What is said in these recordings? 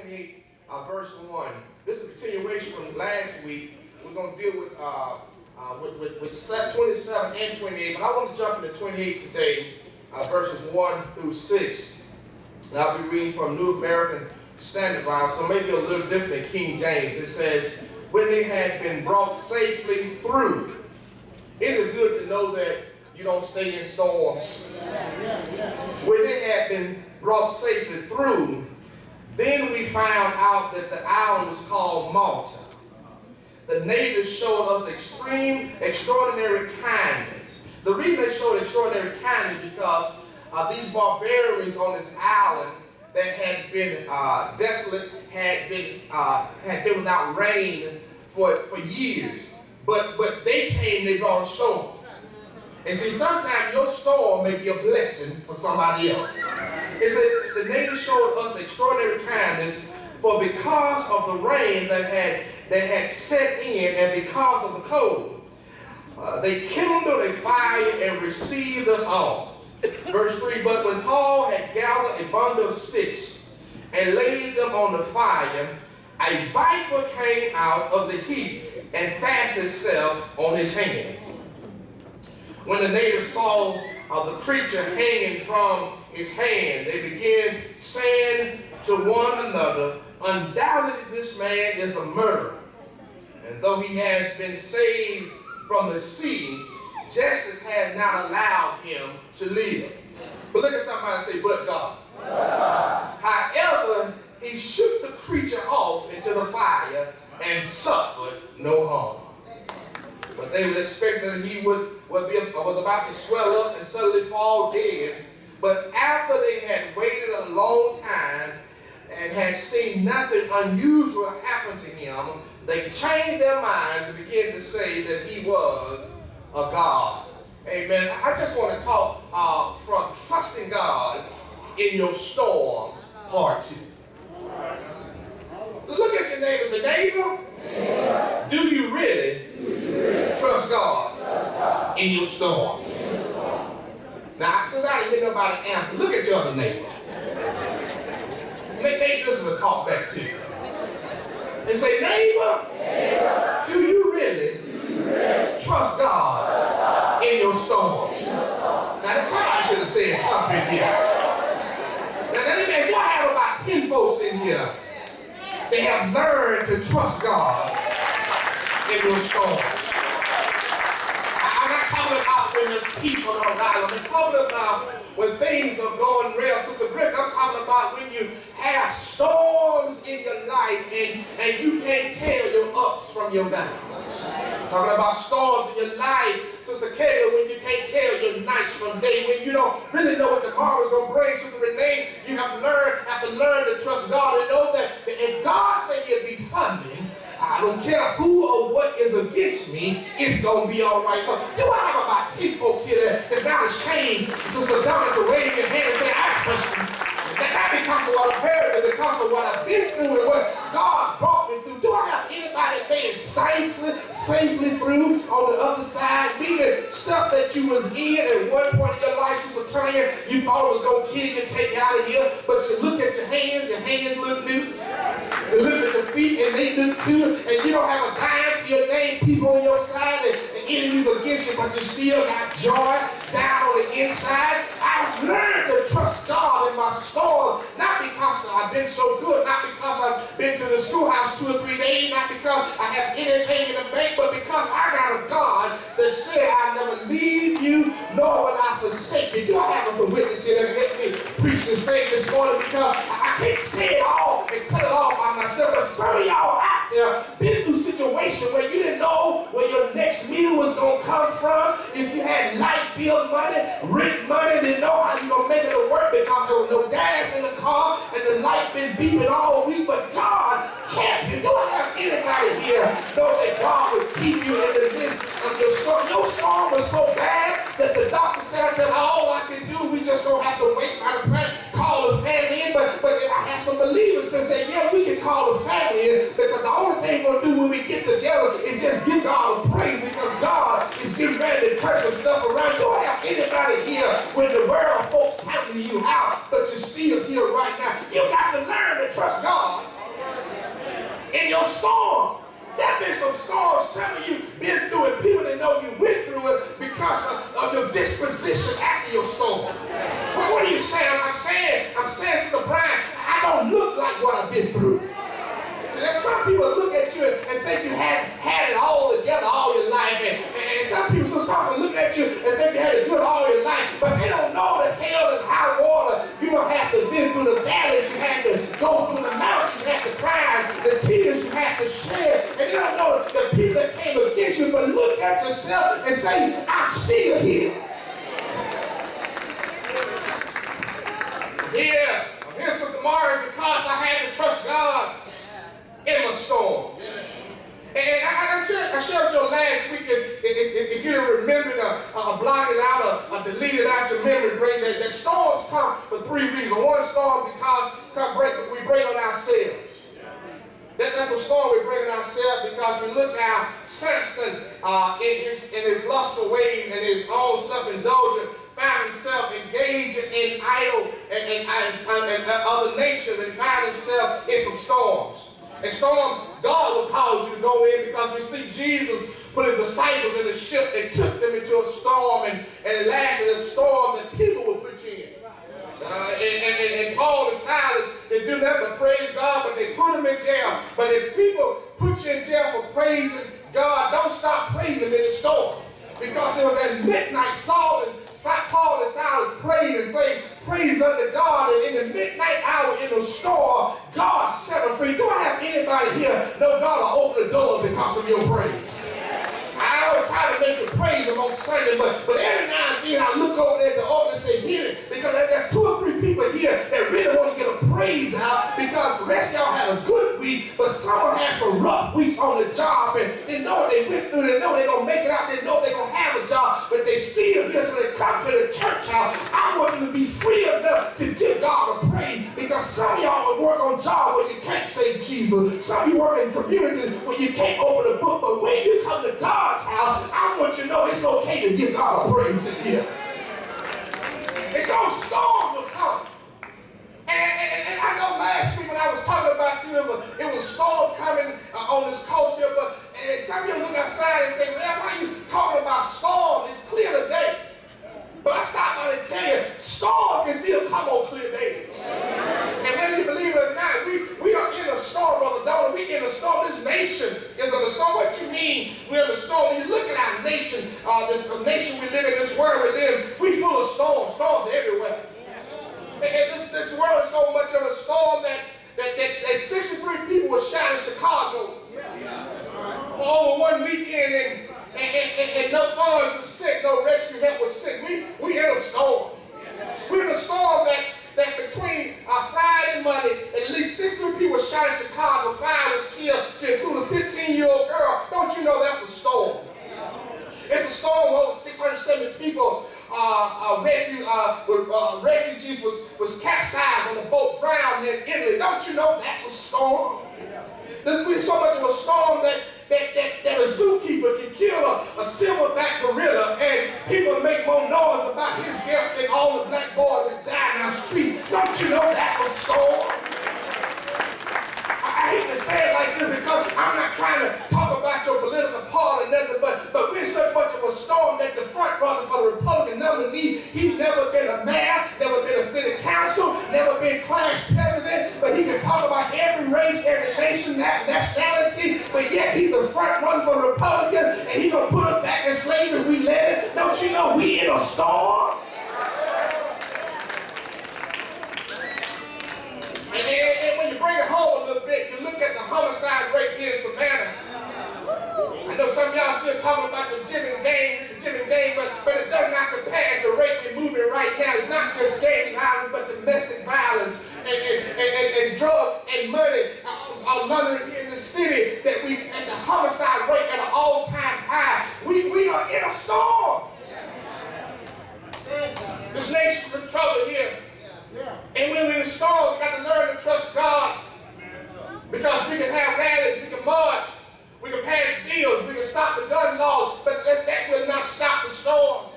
28, verse 1. This is a continuation from last week. We're going to deal with 27 and 28, but I want to jump into 28 today, verses 1 through 6. And I'll be reading from New American Standard Bible, so maybe a little different than King James. It says, when they had been brought safely through. It is good to know that you don't stay in storms. When they had been brought safely through, then we found out that the island was called Malta. The natives showed us extraordinary kindness. The reason they showed extraordinary kindness because these barbarians on this island that had been desolate, had been without rain for years. But they came, they brought a storm. And see, sometimes your storm may be a blessing for somebody else. It said the natives showed us extraordinary kindness, for because of the rain that had set in and because of the cold, they kindled a fire and received us all. Verse 3, but when Paul had gathered a bundle of sticks and laid them on the fire, a viper came out of the heat and fastened itself on his hand. When the natives saw the creature hanging from his hand, they began saying to one another, undoubtedly this man is a murderer. And though he has been saved from the sea, justice has not allowed him to live. But look at somebody and say, but God. However, he shook the creature off into the fire and suffered no harm. But they would expect that he was about to swell up and suddenly fall dead. But after they had waited a long time and had seen nothing unusual happen to him, they changed their minds and began to say that he was a god. Amen. I just want to talk from trusting God in your storms, part 2. Look at your neighbor and say, neighbor, do you really trust God in your storms? Now, since I didn't hear nobody answer, look at your other neighbor. Maybe this will talk back to you. And say, neighbor, do you really trust God in your storms? Now, somebody should have said something here. Now, if I have about 10 folks in here, they have learned to trust God in your storms. I'm not talking about when there's peace on our island. I'm talking about when things are going real. Sister Griffin, I'm talking about when you have storms in your life and you can't tell your ups from your downs. I'm talking about storms in your life, Sister Kayla, when you can't tell your nights from day, when you don't really know what tomorrow's going to bring. Sister Renee, you have to learn to trust God and know that if God said he'll be funding, I don't care who or what is against me, it's going to be all right. So, do I have about 10 folks here that's not ashamed, Sister Donna, to wave your hand and say, I trust you? Not because of what I've heard, but because of what I've been through and what God brought me through. Do I have anybody that made it safely through on the other side? Meaning stuff that you was in at one point in your life, Sister Tanya, you thought it was going to kill you, take you out of here, but you look at your hands look new. You look at your feet and they look too, and you don't have a dime to your name, people on your side and enemies against you, but you still got joy down on the inside. I've learned to trust God in my storm, not because I've been so good, not because I've been to the schoolhouse 2 or 3 days, not because I have anything in the bank, but because I got a God that said I'll never leave you, nor will I forsake you. Do I have some witness here that can help me preach this thing this morning? Because I can't say it all and tell it all by myself, but some of y'all out there been through situations where you didn't know where your next meal was going to come from. If you had light bill money, rent money, didn't know how you going to make it to work because there was no gas in the car and the light been beeping all week, but God kept you. Do I have anybody here know that God would keep you in the midst of your storm? Your storm was so bad that the doctor said that all I can do, we just don't have to wait. Matter of fact, call the family in, but if I have some believers that say, yeah, we can call the family in, because the only thing we're going to do when we get together is just give God a praise, because God is getting ready to turn some stuff around. Do I have anybody here when the world folks counting you out, but you're still here right now? You got to learn to trust God storm some of you been through it, people that know you went through it because of your disposition after your storm. Well, what are you saying? I'm saying, Sister Brian, I don't look like what I've been through. So there's some people that look at you and think you had it all together all your life. And some people start to look at you and think you had it good all your life. But they don't know the hell and high water you don't have to been through, the valleys you had to go through, the mountains you had to climb, the tears you had to shed. And they don't know the people that came against you. But look at yourself and say, I'm still here. I'm here, Sister Mari, because I had to trust God in my storm. And I shared with you last week, if you remember to block it out or delete it out your memory brain, that storms come for three reasons. One storm because we bring on ourselves. That's a storm we bring on ourselves because we look at Samson in his lustful ways and his own self-indulgence, found himself engaging in idol and other nations, and found himself in some storms. And storms, God will cause you to go in, because we see Jesus put his disciples in the ship and took them into a storm, and it lasted a storm that people would put you in. And Paul and Silas, they do nothing but praise God, but they put them in jail. But if people put you in jail for praising God, don't stop praising him in the storm. Because it was at midnight, Paul and Silas prayed and sang praise unto God, and in the midnight hour in the storm, God set them free. Do I have anybody here know God will open the door because of your praise? I always try to make you praise him on Sunday, but every now and then I look over there at the altar and say, hear it, because there's 2 or 3 people here that really want to get a praise out, because the rest of y'all had a good week, but someone had some rough weeks on the job, and they know what they went through, they know they're going to make it out, they know they're going to have a job, but they still here, so they come to the church house. I want them to be free enough to give God a praise, because some of y'all will work on jobs where you can't say Jesus. Some of you work in communities where you can't open a book, but when you come to God's house, I want you to know it's okay to give God a praise in here. And so storms will come. And I know last week when I was talking about it was a storm coming on this coast here, but some of you look outside and say, well, why are you talking about storm? It's clear today. But I stopped by to tell you, storm can still come on clear days. And whether you believe it or not, we are in a storm, Brother Donald. We're in a storm. This nation is in a storm. What you mean we're in a storm? When you look at our nation, this nation we live in, this world we live in, we're full of storms. Storms everywhere. And this world is so much of a storm that 63 people were shot in Chicago for over one weekend, and no funds were sick, no rescue help was sick. We in a storm. We're in a storm that between Friday and Monday, at least 63 people were shot in Chicago, 5 was killed, to include a 15-year-old girl. Don't you know that's a storm? It's a storm where over 670 people, refugees was capsized on the boat, drowned in Italy. Don't you know that's a storm? There's so much of a storm that a zookeeper can kill a silverback gorilla, and people make more noise about his death than all the black boys that died in our street. Don't you know that's a storm? I hate to say it like this because I'm not trying to talk about your political party or nothing, but we're so much of a storm that the front runner for the Republican nominee, he's never been a mayor, never been a city council, never been class president, but he can talk about every race, every nation, nationality, but yet he's the front runner for the Republican, and he's going to put us back in slavery if we let it. Don't you know we in a storm? And when you bring it home a little bit, you look at the homicide rate here in Savannah. I know some of y'all still talking about the Jimmy's game, but it does not compare to the rate we're moving right now. It's not just gang violence, but domestic violence and drug and money are London in the city, that we at the homicide rate at an all-time high. We are in a storm. This nation's in trouble here. And when we're in a storm, we got to learn to trust God. Because we can have rallies, we can march, we can pass bills, we can stop the gun laws, but that will not stop the storm.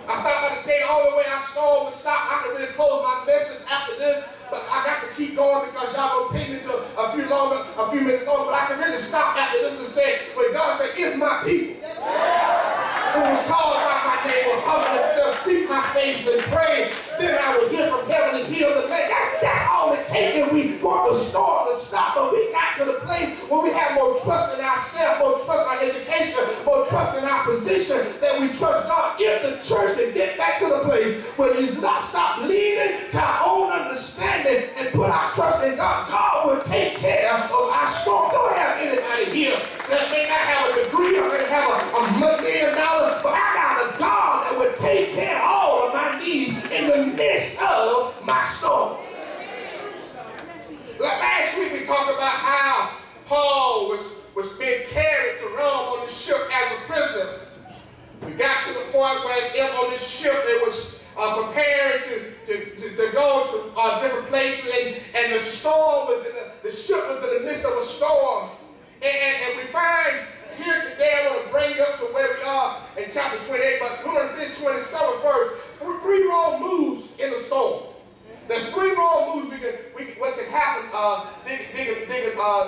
I stopped by to tell you all the way our storm would stop. I can really close my message after this but I got to keep going because y'all gonna pay me to a few minutes longer, but I can really stop after this and say, when God said, if my people who was called by my name will humble themselves, seek my face and pray, then I will hear from heaven and heal the land. That's all it takes. And we want the storm to stop, but we got to the place where we have more trust in ourselves, more trust in our education, more trust in our position, that we trust God. If the church can get back to the place where we stop leaning to our own understanding and put our trust in God, God will take care of our storm. Don't have anybody here say, I may not have a degree, I may have $1 million, but I got a God that will take care of all of my needs in the midst of my storm. Last week we talked about how Paul was being carried to Rome on the ship as a prisoner. We got to the point where on this ship they was preparing to go to different places, and the storm was the ship was in the midst of a storm. And we find here today, I want to bring you up to where we are in chapter 28, but we're going to finish 27 first. Three wrong moves in the storm. There's three wrong moves what can happen,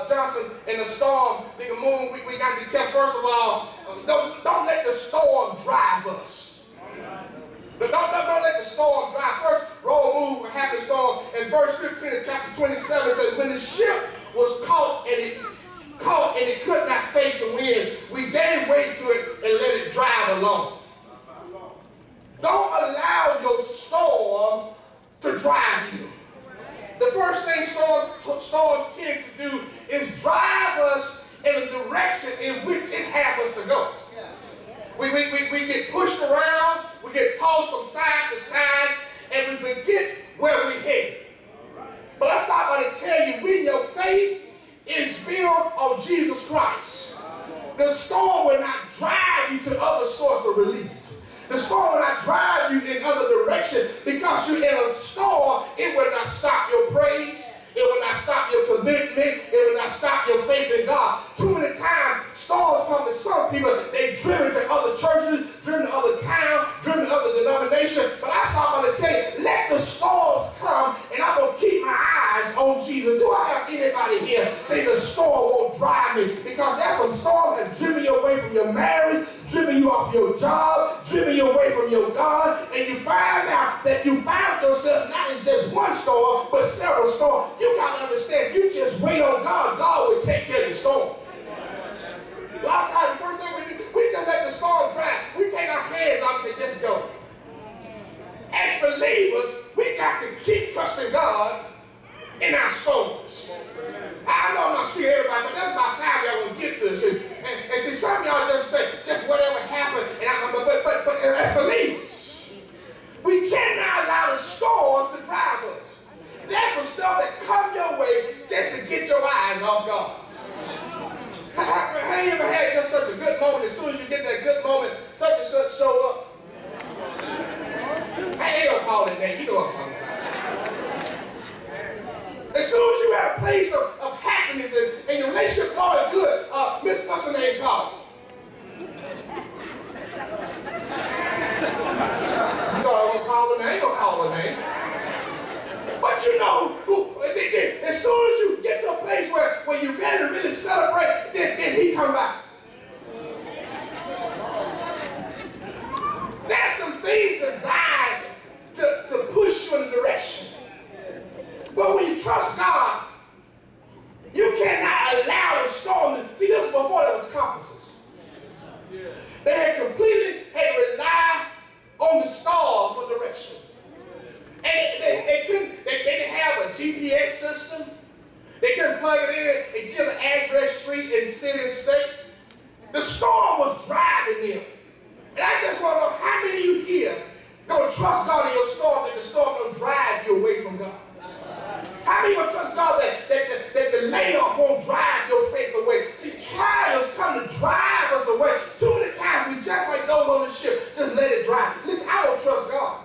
Johnson, in the storm, Bigger Moon. We got to be careful. First of all, don't let the storm drive us. Don't let the storm drive. First wrong move happened in the storm. In verse 15 of chapter 27, it says, when the ship was caught and it could not face the wind, we gave way to it and let it drive along. Don't allow your storm to drive you. The first thing storms tend to do is drive us in a direction in which it has us to go. We get pushed around, we get tossed from side to side, and we forget where we head. But I start by to tell you, when your faith is built on Jesus Christ, the storm will not drive you to other source of relief. The storm will not drive you in other direction, because you're in a storm. It will not stop your praise. It will not stop your commitment. It will not stop your faith in God. Too many times, storms come to some people. They're driven to other churches, driven to other towns, driven to other denominations. But I start by to tell you, let the storms come, and I'm going to keep my eyes on Jesus. Do I have anybody here say the storm won't drive me? Because there's some storms that driven you away from your marriage, driven you off your job, driven you away from your God, and you find out that you found yourself not in just one storm, but several storms. You got to understand, you just wait on God, God will take care of your storm. Well, I'll tell you, the first thing we do, we just let the storm drive. We take our hands off and say, just go. As believers, we got to keep trusting God in our storms. I know I'm not speaking to everybody, but that's about 5 of y'all will get this. And see, some of y'all just say, just whatever happened, but as believers, we cannot allow the storms to drive us. There's some stuff that come your way just to get your eyes off God. Have you ever had just such a good moment? As soon as you get that good moment, such and such show up. I ain't gonna call it name. You know what I'm talking about. As soon as you're at a place of happiness and your relationship going good, Miss what's her name called? You know I won't call her name. I ain't gonna call her name. But you know, as soon as you get to a place where you're ready to really celebrate, then he come back. There's some things designed to push you in a direction. But when you trust God, you cannot allow the storm to... See, this was before there was compasses. They had completely had to rely on the stars for direction. And they didn't have a GPS system. They couldn't plug it in and give an address, street, and city and state. The storm was driving them. And I just want to know how many of you here going to trust God in your storm, that the storm will drive you away from God? How many will trust God that the layoff won't drive your faith away? See, trials come to drive us away. Too many times we just like those on the ship, just let it drive. Listen, I don't trust God.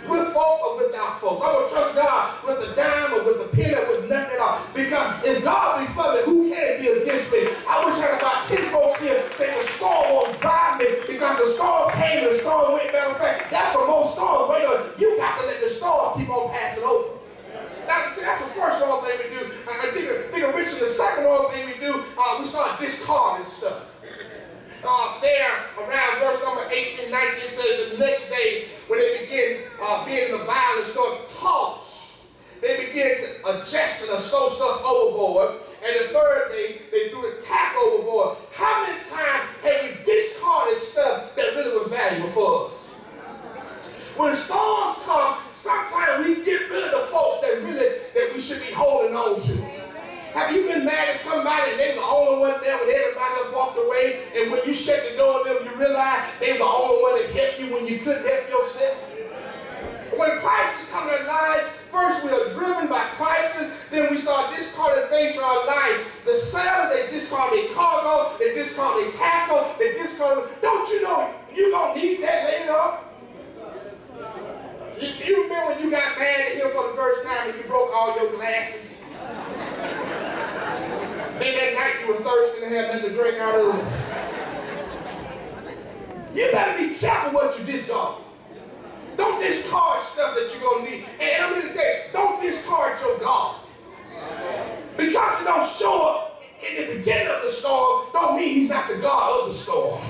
With folks or without folks. I will trust God with a dime or with a penny or with nothing at all. Because if God be for me, who can be against me? I wish I had about 10 folks here say the storm won't drive me, because the storm came and the storm went. Matter of fact, that's what most storms wait on. You got to let the storm keep on passing over. Now verse number 18, 19 says the next day when they begin being in the violence, and start toss, they begin to adjust and throw stuff overboard. And the third day, they threw the tack overboard. How many times have we discarded stuff that really was valuable for us? When storms come, sometimes we get rid of the folks that we should be holding on to. Have you been mad at somebody and they were the only one there when everybody else walked away, and when you shut the door on them, you realize they were the only one that helped you when you couldn't help yourself? When crisis comes in life, first we are driven by crisis, then we start discarding things from our life. The sailors, they discard their cargo, they discard their tackle, they discard. Don't you know you're going to need that later on? You remember when you got mad at him for the first time and you broke all your glasses? Then that night you were thirsty and had nothing to drink out of. You better be careful what you discard. Don't discard stuff that you're going to need. And I'm going to tell you, don't discard your God. Because it don't show up in the beginning of the storm, don't mean he's not the God of the storm.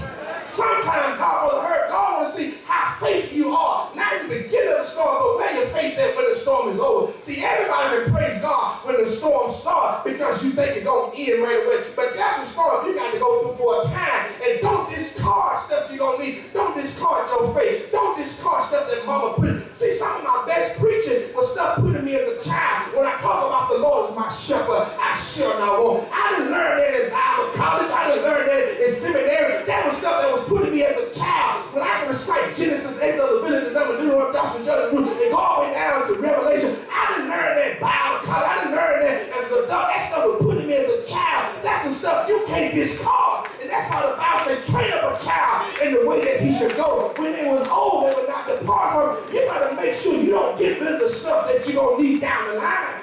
Sometimes God will hurt. God wants to see how faithful you are. Not in the beginning of the storm, but where your faith at when the storm is over. See, everybody can praise God when the storm starts because you think it's going to end right away. But that's some storm you got to go through for a time. And don't discard stuff you're going to need. Don't discard your faith. Don't discard stuff that mama put. See, some of my best preaching was stuff put in me as a child. When I talk about the Lord as my shepherd, I shall not want. I didn't learn that in Bible college. I didn't learn that in seminary. That was stuff that was put in me as a child. When I can recite Genesis, Exodus, Leviticus, Numbers, Deuteronomy, Joshua, Judges, and go all the way down to Revelation, I didn't learn that in Bible college. I didn't learn that as an adult. That stuff was put in me as a child. That's some stuff you can't discard. And that's why the Bible says, train up a child in the way that he should go. When it was old, they would not depart from it. You better make sure you don't get rid of the stuff that you're going to need down the line.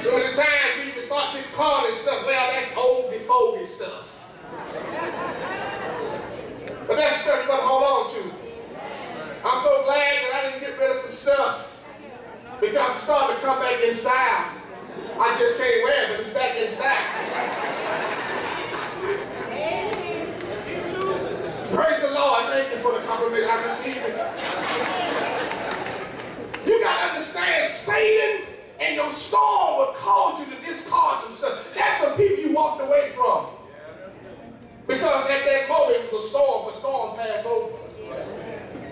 So many times we can start discarding stuff. Well, that's old, before stuff. But that's the stuff you better hold on to. I'm so glad that I didn't get rid of some stuff because it started to come back in style. I just can't wear it, but it's back in style. Praise the Lord. Thank you for the compliment I received. You got to understand, Satan and your storm will cause you to discard some stuff. That's some people you walked away from. Because at that moment it was a storm, but storm passed over.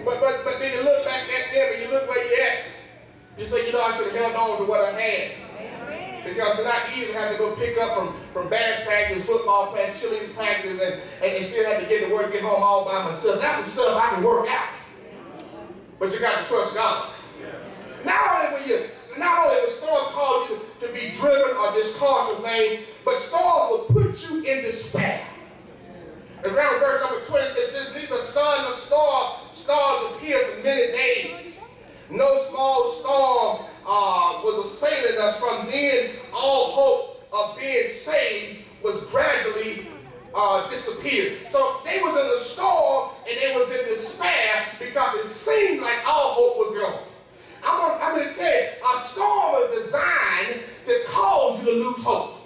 But then you look back at them and you look where you're at. You say, you know, I should have held on to what I had. Because it's not easy to have to go pick up from band practice, football practice, cheerleading practice, and still have to get to work, get home all by myself. That's some stuff I can work out. But you got to trust God. Not only will storm cause you to be driven or discard some things, but storm will put you in despair. Around verse number 20 says, neither sun nor stars appeared for many days. No small storm was assailing us. From then, all hope of being saved was gradually disappeared. So they was in the storm and they was in despair because it seemed like all hope was gone. I'm going to tell you, a storm is designed to cause you to lose hope.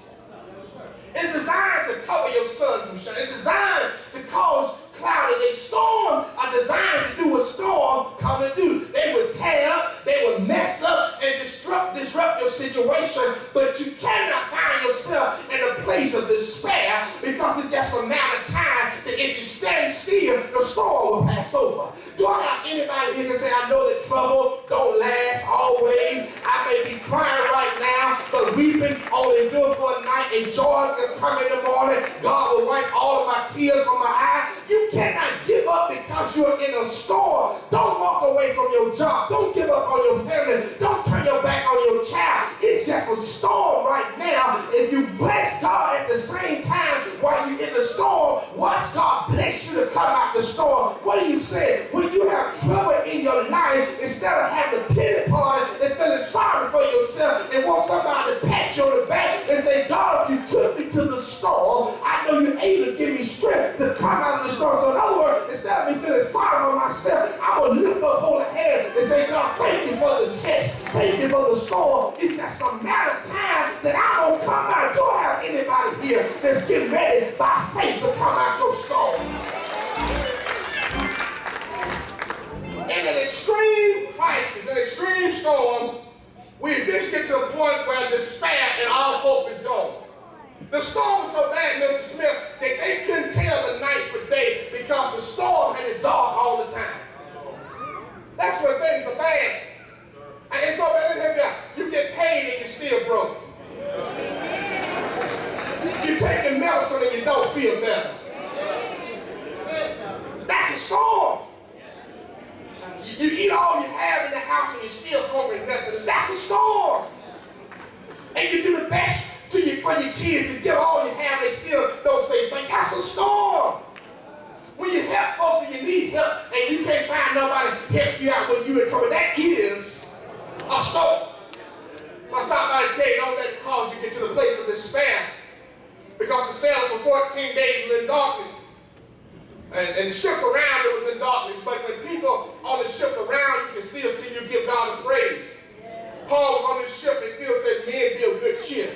It's designed to cover your sun from shine. It's designed to cause cloudy days. Storms are designed to do what storm come to do. They would tear up, they would mess up, and disrupt your situation. But you cannot find yourself in a place of despair because it's just a matter of time that if you stand still, the storm will pass over. Do I have anybody here can say, I know that trouble don't last always. I may be crying right now, but weeping only endure for a night, and joy will come in the morning. God will wipe all of my tears from my eyes. You cannot give up because you're in a storm. Don't walk away from your job. Don't give up on your family. Don't turn your back on your child. It's just a storm right now. If you bless God at the same time while you're in the storm, watch God bless you to come out the storm. What do you say? When you have trouble in your life, instead of having a pity party and feeling sorry for yourself and want somebody to pat you on the back and say, God, if you took me to the storm, I know you're able to give me strength to come out of the storm. So in other words, instead of me feeling sorry for myself, I'm going to lift up holy hands and say, God, thank you for the test. Thank you for the storm. It's just a matter of time that I'm going to come out. Do I have anybody here that's getting ready by faith to come out your storm? the point where despair and all hope is gone. The storm was so bad, Mr. Smith, that they couldn't tell the night from day because the storm had it dark all the time. That's when things are bad. And so, you get paid and you're still broke. You take the medicine and you don't feel better. That's a storm. You eat all you have in the house and you're still hungry and nothing. That's a storm. And you do the best for your kids and give all you have, they still don't say thank you. That's a storm. When you help folks and you need help and you can't find nobody to help you out when you're in trouble, that is a storm. I stop by to tell you, don't let it cause you to get to the place of despair. Because the sailor for 14 days was in darkness. And the ship around it was in darkness. But when people on the ships around, you can still see you give God the praise. Paul was on this ship, they still said, men, be of good cheer.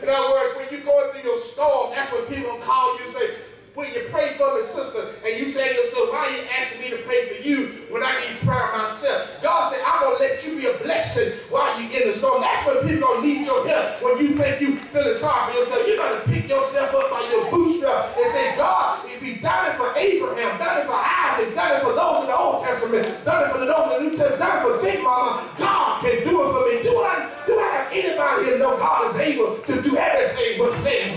In other words, when you're going through your storm, that's when people call you and say, will you pray for me, sister? And you say to yourself, why are you asking me to pray for you when I need prayer myself? God said, I'm going to let you be a blessing while you're in the storm. That's when people are going to need your help. When you think you feeling sorry for yourself, you're going to pick yourself up by your bootstrap and say, God, if he done it for Abraham, done it for Isaac, done it for those in the Old Testament, done it for those in the New Testament, done it for Big Mama, God can do it for me. Do I have anybody here know God is able to do everything but fail?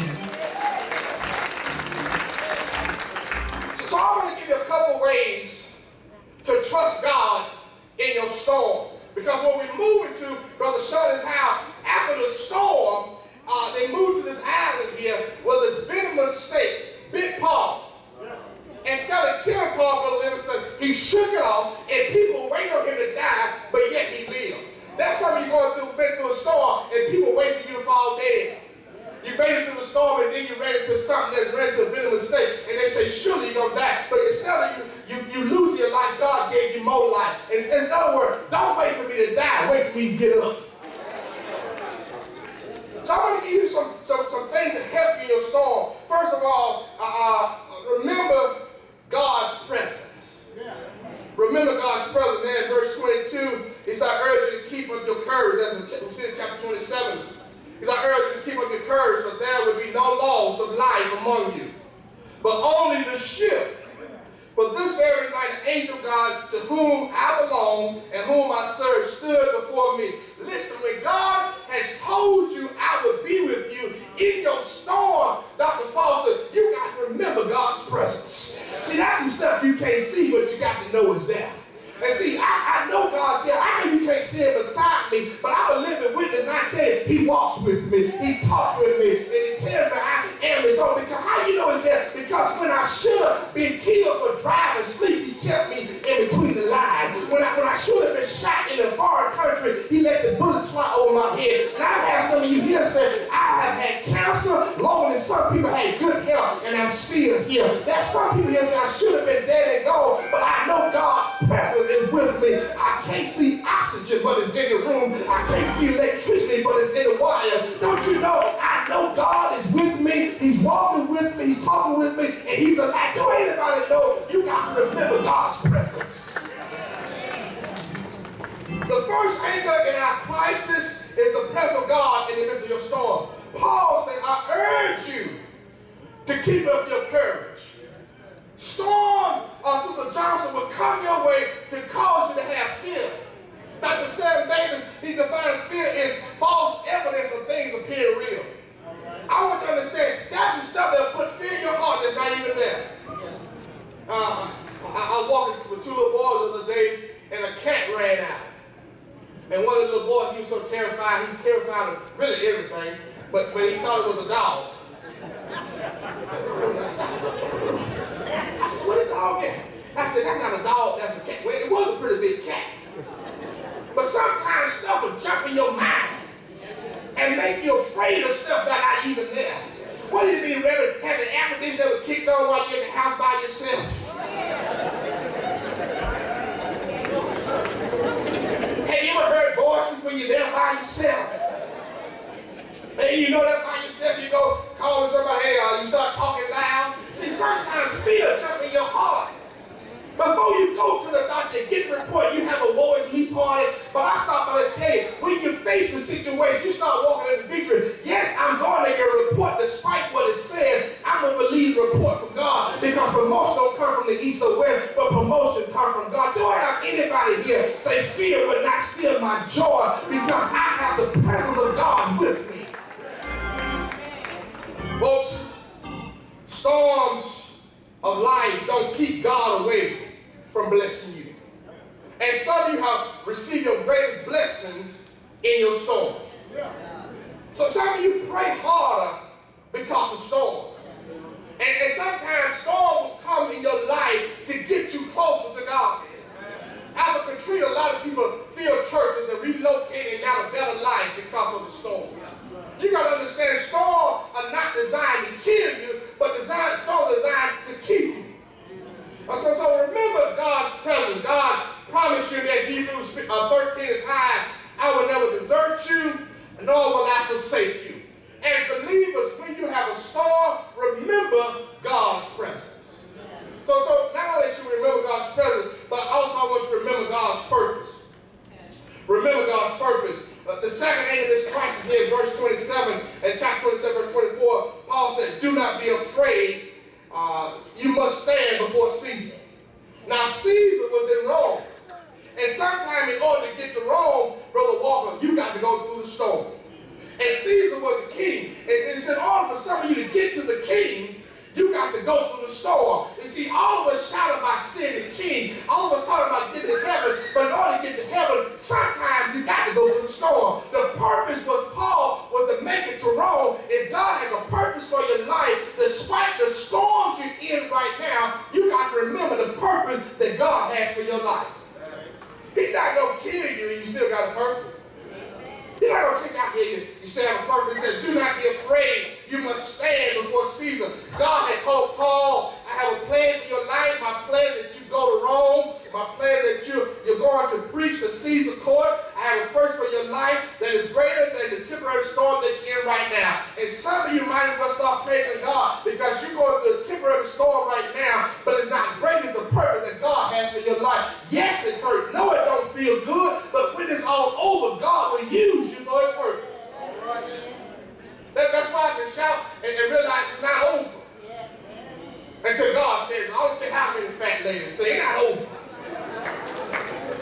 So I want to give you a couple ways to trust God in your storm. Because what we're moving to, Brother Shut, is how after the storm, they moved to this island here where this venomous snake bit Paul. Instead of killing Paul, Brother Livingston, he shook it off and people wait on him to die, but yet he lived. That's something you're been through a storm and people wait for you to fall dead. You made it through the storm and then you ran into something that's ran into a venomous snake and they say, surely you're going to die. But instead of you losing your life, God gave you more life. And in other words, don't wait for me to die, wait for me to get up. So I want to give you some things to help you in your storm. First of all, remember God's presence. Remember God's presence. There in verse 22, he said, I urge you to keep up your courage. That's in chapter 27. He said, I urge you to keep up your courage, for there will be no loss of life among you, but only the ship. For this very night, an angel of God, to whom I belong and whom I serve, stood before me. Listen, when God has told you I will be with you in your storm, Dr. Foster, you got to remember God's presence. See, that's some stuff you can't see, but you got to know is there. And see, I know God said, I know you can't see him beside me, but I'm a living witness, and I tell you, he walks with me, he talks with me, and he tells me I am his own. Because how you know it's there? Because when I should have been killed for driving sleep, he kept me in between the lines. When I should have been shot in a foreign country, he let the bullets fly over my head. And I have some of you here say, I have had cancer longer than some people had good health, and I'm still here. There's some people here say, I should have been dead and gone, but I know God present is with me. I can't see oxygen, but it's in the room. I can't see electricity, but it's in the wire. Don't you know? I know God is with me. He's walking with me. He's talking with me, and he's alive. Do anybody know? You got to remember God's presence. The first anchor in our crisis is the presence of God in the midst of your storm. Paul said, I urge you to keep up your courage. Storm, Sister Johnson, will come your way to cause you to have fear. Dr. Sam Davis, he defines fear as false evidence of things appearing real. I want you to understand, that's some stuff that will put fear in your heart that's not even there. I was walking with two little boys the other day, and a cat ran out. And one of the little boys, he was so terrified, he was terrified of really everything, but he thought it was a dog. I said, what a dog is? I said, that's not a dog, that's a cat. Well, it was a pretty big cat. But sometimes stuff will jump in your mind and make you afraid of stuff that not even there. What do you mean, Reverend, having air conditioning that was kicked on while you're in the house by yourself? Have you ever heard voices when you're there by yourself? And you know that by yourself, you go calling somebody, hey, you start talking loud. See, sometimes fear jumps in your heart. Before you go to the doctor and get the report, you have a Warriors League party. But I stop by to tell you, when you're faced with situation, you start walking in the victory. Yes, I'm going to get a report despite what it says. I'm going to believe the report from God, because promotion don't come from the east or west, but promotion comes from God. Do I have anybody here say fear will not steal my joy, because I have the presence of God with me? Folks, storms of life don't keep God away from blessing you. And some of you have received your greatest blessings in your storm. So some of you pray harder because of storms. And sometimes storms will come in your life to get you closer to God. After Katrina, a lot of people filled churches and relocated and got a better life because of the storm. You got to understand, storms are not designed to kill you, but storms are designed to keep you. So remember God's presence. God promised you that Hebrews 13:5, I will never desert you, nor will I forsake you. As believers, when you have a storm, remember God's presence. So not only should we remember God's presence, but also I want you to remember God's purpose. Remember God's purpose. The second thing of this crisis here, verse 27, and chapter 27, verse 24, Paul said, do not be afraid. You must stand before Caesar. Now, Caesar was in Rome. And sometime in order to get to Rome, Brother Walker, you got to go through the storm. And Caesar was the king. And it's in order for some of you to get to the king, you got to go through the storm. You see, all of us shout about seeing the king. All of us talk about getting to heaven. But in order to get to heaven, sometimes you got to go through the storm. The purpose was Paul was to make it to Rome. If God has a purpose for your life, despite the storms you're in right now, you got to remember the purpose that God has for your life. He's not going to kill you and you still got a purpose. He's not going to take out here, you still have a purpose. He said, do not be afraid. You must stand before Caesar. God had told Paul, I have a plan for your life. My plan that you go to Rome. My plan that you're going to preach to Caesar court. I have a purpose for your life that is greater than the temporary storm that you're in right now. And some of you might as well start praising God, because you're going through a temporary storm right now, but it's not great as the purpose that God has for your life. Yes, it hurts. No, it don't feel good, but when it's all over, God will use you for his purpose. That's why I can shout and realize it's not over. Until God says, I don't care how many fat ladies say, it's not over.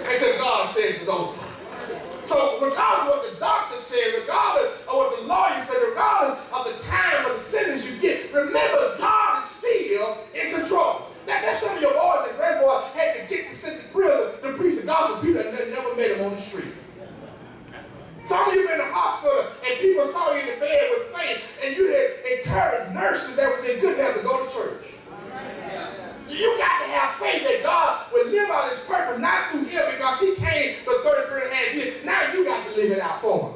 Until God says it's over. So regardless of what the doctor said, regardless of what the lawyer said, regardless of the time of the sentence you get, remember God is still in control. That's some of your boys and grandboys had to get sent to prison to preach the gospel to people that never met them on the street. Some of you been in the hospital and people saw you in the bed with faith, and you had encouraged nurses that was in good health to go to church. You got to have faith that God will live out his purpose, not through him, because he came for 33 and a half years. Now you got to live it out for him.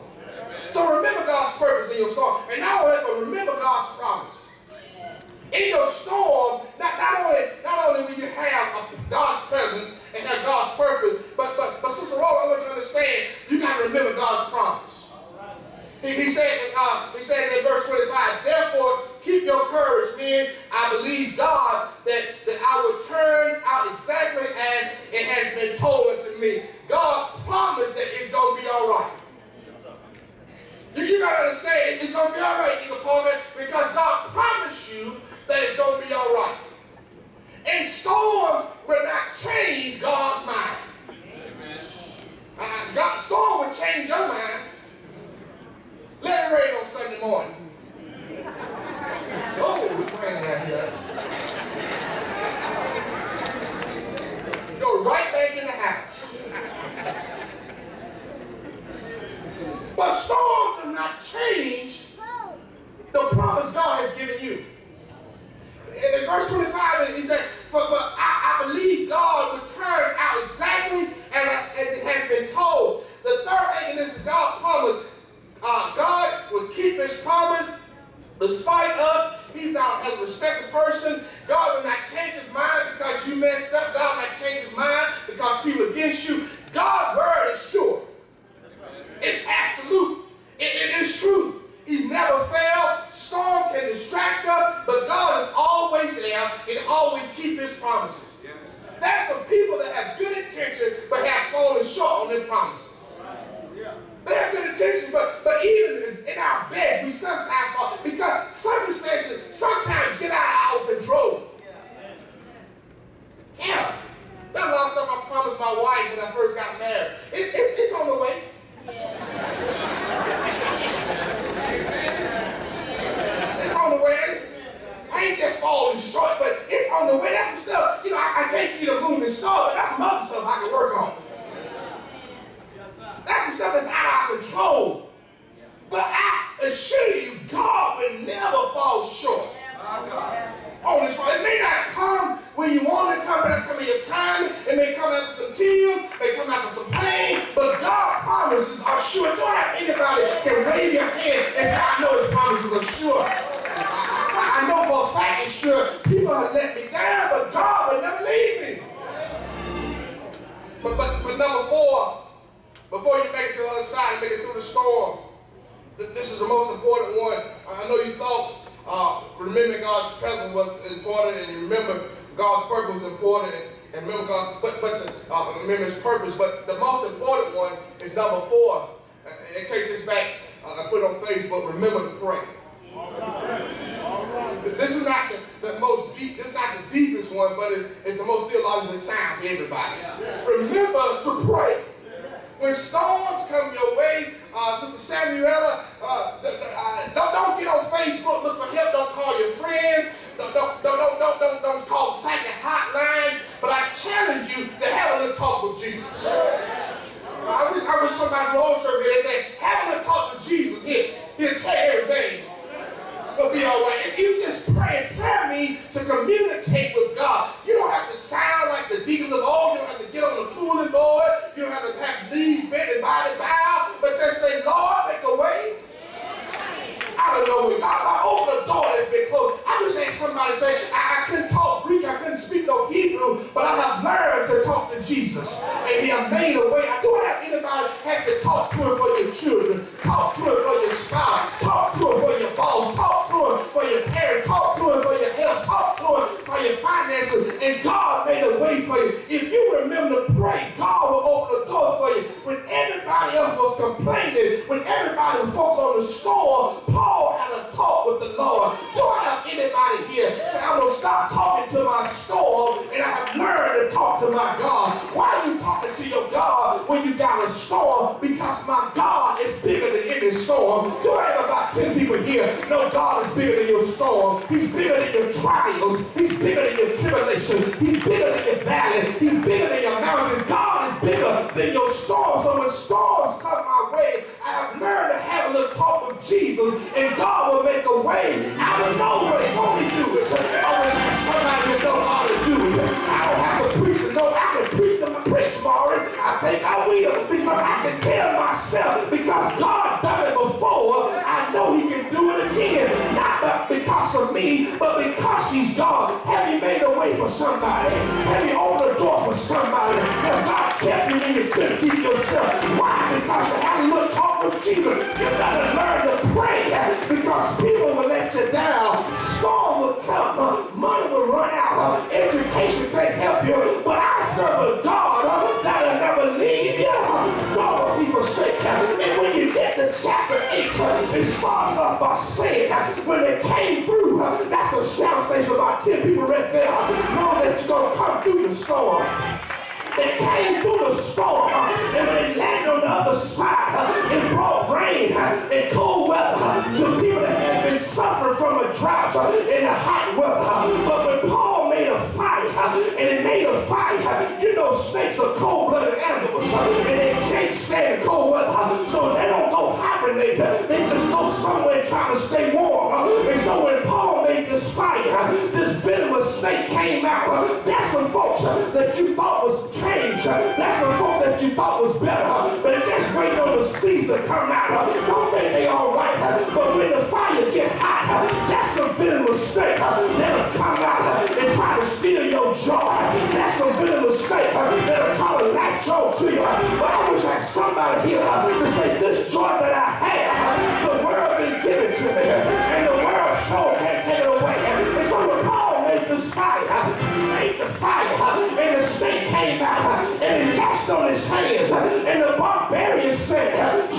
So remember God's purpose in your storm. And not only that, but remember God's promise. In your storm, not only will you have God's presence and have God's purpose, but Sister Rose, I want you to understand, you got to remember God's promise. He said in verse 25, therefore keep your courage, men. I believe God that I will turn out exactly as it has been told unto me. God promised that it's going to be all right. You got to understand, it's going to be all right, because God promised you that it's going to be all right. And storms will not change God's mind. Storm will change your mind. Let it rain on Sunday morning. Oh, it's raining out here. Go right back in the house. But storm does not change the promise God has given you. In verse 25, he said, for I believe God will turn out exactly as it has been told. The third thing in this is God promised. God will keep his promise despite us. He's not a respected person. God will not change his mind because you messed up. God will not change his mind because people against you. God's word is sure. It's absolute. It is true. He's never failed. Storms can distract us, but God is always there and always keep his promises. Yes. There's some people that have good intentions but have fallen short on their promises. Yeah. They have good intentions, but even in our best, we sometimes fall because circumstances sometimes get out of our control. Yeah. That's a lot of stuff I promised my wife when I first got married. It's on the way. It's on the way. I ain't just falling short, but it's on the way. That's some stuff, I can't keep a moving star, but that's some other stuff I can work on. That's some stuff that's out of our control. But I assure you, God will never fall short. On this one. It may not come when you want it to come, but it come in your time. It may come after some tears, it may come after some pain, but God's promises are sure. Don't have anybody that can wave your hand and say, I know his promises are sure. I know for a fact it's sure. People have let me down, but God will never leave me. But number 4, before you make it to the other side and make it through the storm, this is the most important one. I know you thought remembering God's presence was important, and you remember God's purpose was important, and remember God, remember His purpose. But the most important one is number 4. And take this back. I put it on Facebook. Remember to pray. All right. This is not the most deep. This is not the deepest one, but it's the most theologically sound for everybody. Remember to pray. When storms come your way, Sister Samuela, don't get on Facebook, look for help, don't call your friend, don't call the psychic hotline, but I challenge you to have a little talk with Jesus. I wish somebody from the old church here said, have a little talk with Jesus. He'll tell you everything. It'll be all right. If you just pray and prayer means to communicate with God. You don't have to sound like the deacons of old. You don't have to get on the cooling board. You don't have to have knees bent and body bowed. But just say, Lord, make a way. I don't know. God open a door that's been closed. I wish I had somebody say, I couldn't talk Greek. I couldn't speak no Hebrew. But I have learned to talk to Jesus. And He has made a way. I don't have anybody have to talk to Him for your children. Talk to Him for your spouse. Talk to Him for your boss. Talk to Him for your parents. Talk to Him for your health. Talk to Him for your finances. And God made a way for you. If you remember to pray, God will open the door for you. When everybody else was complaining, when everybody was folks on the store, Paul had a talk with the Lord. Do I have anybody here say, I'm going to stop talking to my storm and I have learned to talk to my God? Why are you talking to your God when you got a storm? Because my God is bigger than any storm. Do I have about 10 people here know God is bigger than your storm? He's bigger than your trials. He's bigger than your tribulation. He's bigger than your valley. He's bigger than your mountain. God is bigger than your storm. So when storms come my way, I have learned to have a little talk with Jesus, and God will make a way out of no way. Only do it. I wish I had somebody who knows how to do it. I don't have to preach to know. I can preach tomorrow. I think I will, because I can tell myself, because God done it before, I know He can do it again. Not because of me, but because He's God. Have you made a way for somebody? Have you opened the door for somebody? Has God kept you when you couldn't keep yourself? Why? Because you had a little talk with Jesus. You better learn to pray, because people will let you down. Storm will come. Money will run out. Education can't help you. But I serve a God that'll never leave you. God will be forsaken. And when you get to chapter 8, it starts off by saying, when they came through, that's a shout station, about 10 people right there. Know that you're going to come through the storm. They came through the storm, and when they landed on the other side, it brought rain and cold weather to people that had been suffering from a drought in the hot weather. But when Paul made a fire, and he made a fire, you know snakes are cold-blooded animals, and they can't stand the cold weather, so they don't go hibernate. They just go somewhere trying to stay warm. And so when Paul made this fire, this venomous snake came out. That's some folks that you thought was change. That's some folks that you thought was better, but it's just waiting on the seeds to come out. Don't think they all right, but when the fire get hot, that's some venomous snake that'll come out and try to steal your joy. That's some venomous snake that'll try to latch on to you. But I wish I had somebody here to say, this joy that I have, the world didn't give it to me, and the world sure can't take it away. And so when Paul made this fire, he made the fire, and the snake came out, and he lashed on his hands, and the barbarian said,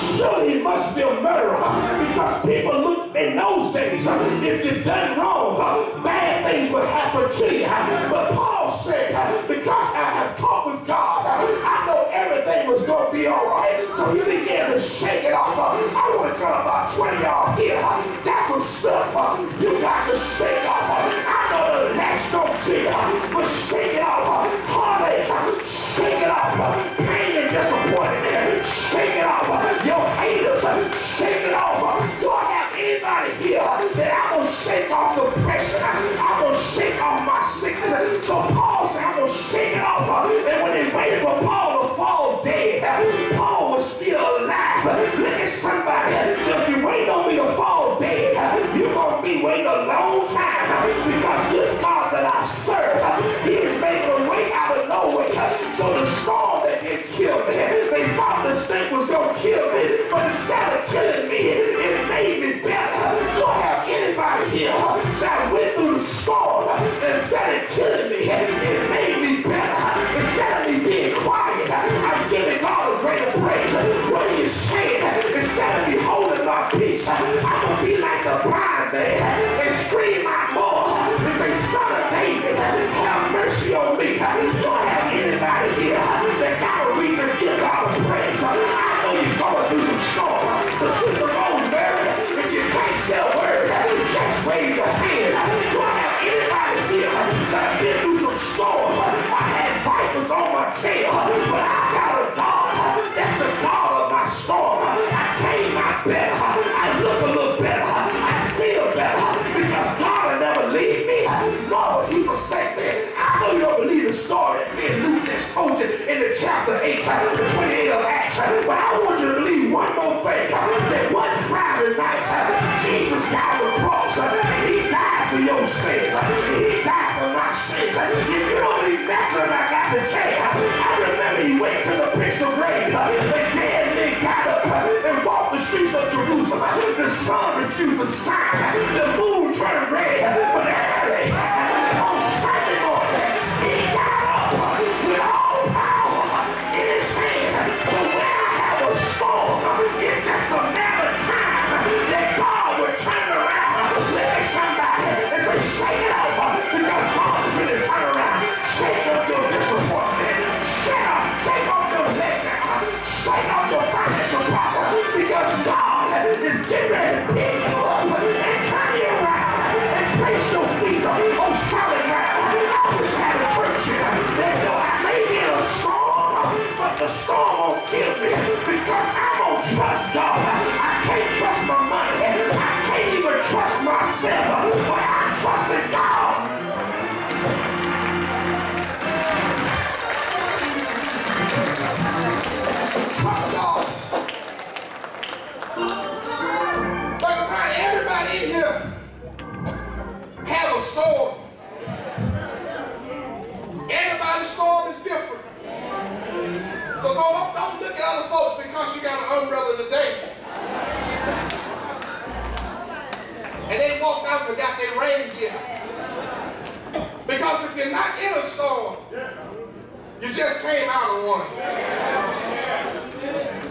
things. If you've done wrong, bad things will happen to you. But Paul said, because I have talked with God, I know everything was going to be all right. So he began to shake it off. I want to tell about 20 of y'all here. That's some stuff you got to shake off. I know the latch don't to you, but shake it off. Heartache, shake it off. Pain and disappointment, shake it off. Your haters, shake it off. Do I have anybody here that I'm going to shake off the pressure? I'm going to shake off my sickness. So Paul said, I'm going to shake it off. And when they waited for Paul to fall dead, Paul was still alive. Look at somebody. So if you wait on me to fall dead, you're going to be waiting a long time. Because this God that I serve, he is making a way out of no way. So the storm that did kill me, they thought this thing was going to kill me, but instead of killing me, it made me better. Do I have anybody here? So I went through the storm, and instead of killing me, it made me better. Instead of me being quiet, I'm giving God a greater praise. What are you saying? Instead of me holding my peace, I'm going to be like the blind man and scream out more and say, Son of David, have mercy on me. Do I have anybody here that got a reason to give God a praise? I know you're going through some storm. The sister Rosemary, if you can't say a word, just raise your hand. Do I have anybody here that I've been through some storm? I had vipers on my tail, but I got a God. That's the God of my storm. I came out better. I look a little better. I feel better because God will never leave me. Lord, he forsake me. I know you don't believe the story that me and Luke just told you in the chapter 8, the 28 of Acts. But I want you to believe one more thing. That one Friday night, Jesus got on the cross. He died for your sins. He died for my sins. If you don't believe that, then I got to tell you. I remember he went to the pits of grave. The dead men got up and walked the streets of Jerusalem. The sun refused to shine. The moon turned red. But early on Sunday morning, he got up with all power in his hand. So when I have a storm, it's just a matter of time that God will turn around. Look at somebody and say, shake it off, because God is really turn around. Shake up your disappointment. Shake off your letdown. Shake off your financial problem, because God is getting ready to pick you up and turn you around and place your feet on solid ground. I just had a church here that though I may be in a storm, but the storm won't kill me because I'm going to trust God. I can't trust my money. I can't even trust myself, but I trust in God. Trust God. But not everybody in here have a storm. Everybody's storm is different. So don't look at other folks because you got an umbrella today. And they walked out and forgot their rain gear. Because if you're not in a storm, you just came out of one.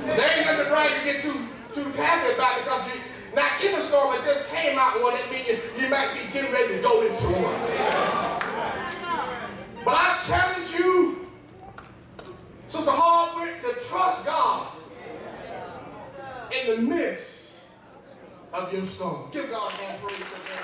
There ain't nothing to brag to get too happy about because you're not in a storm, but just came out one. That means you might be getting ready to go into one. But I challenge you, Sister Hardwick, to trust God in the midst of your storm. Give God a hand praise for that.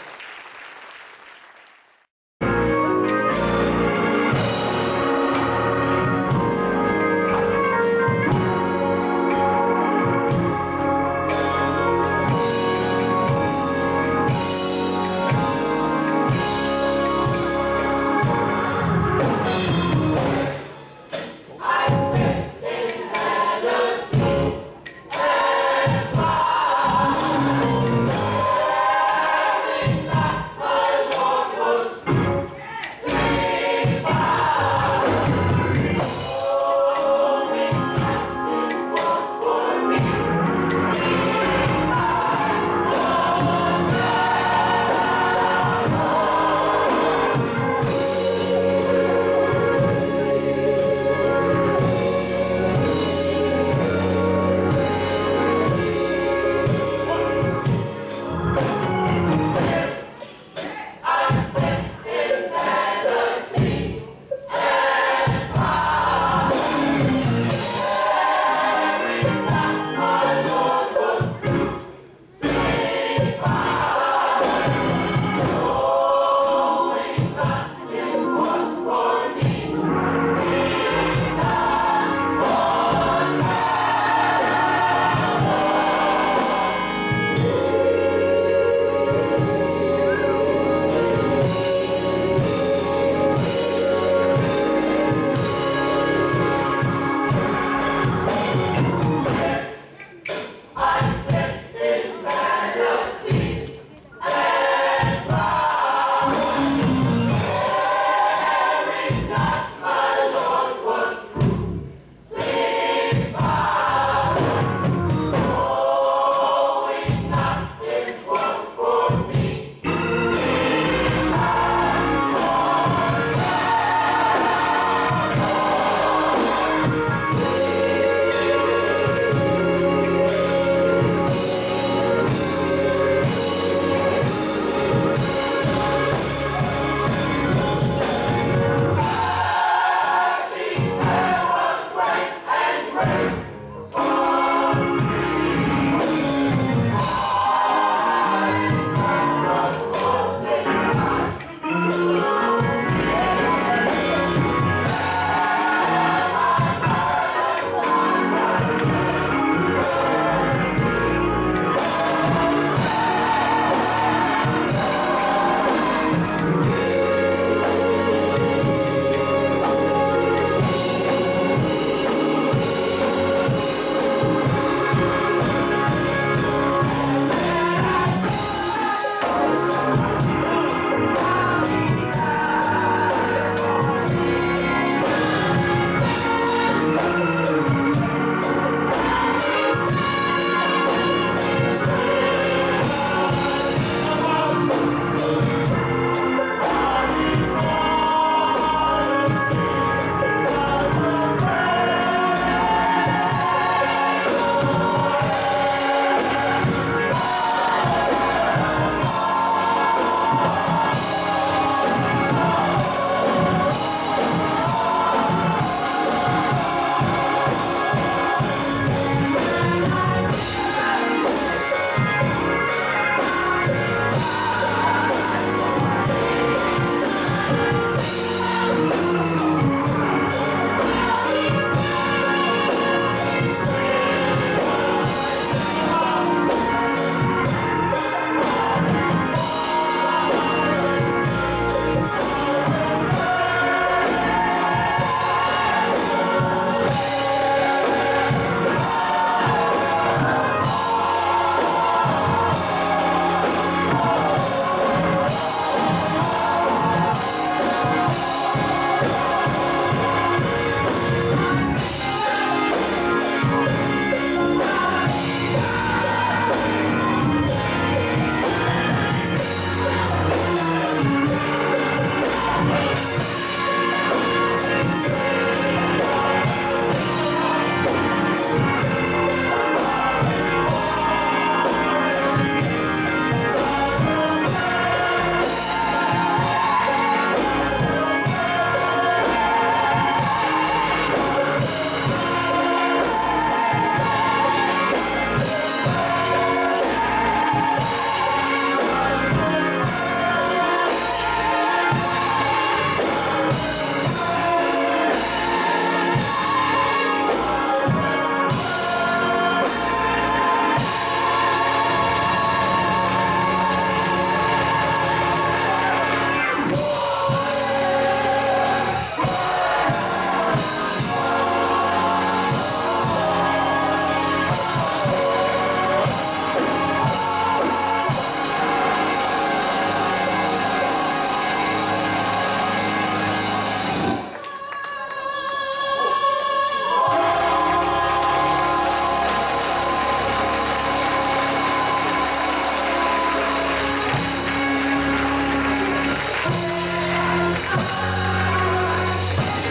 Hallelujah.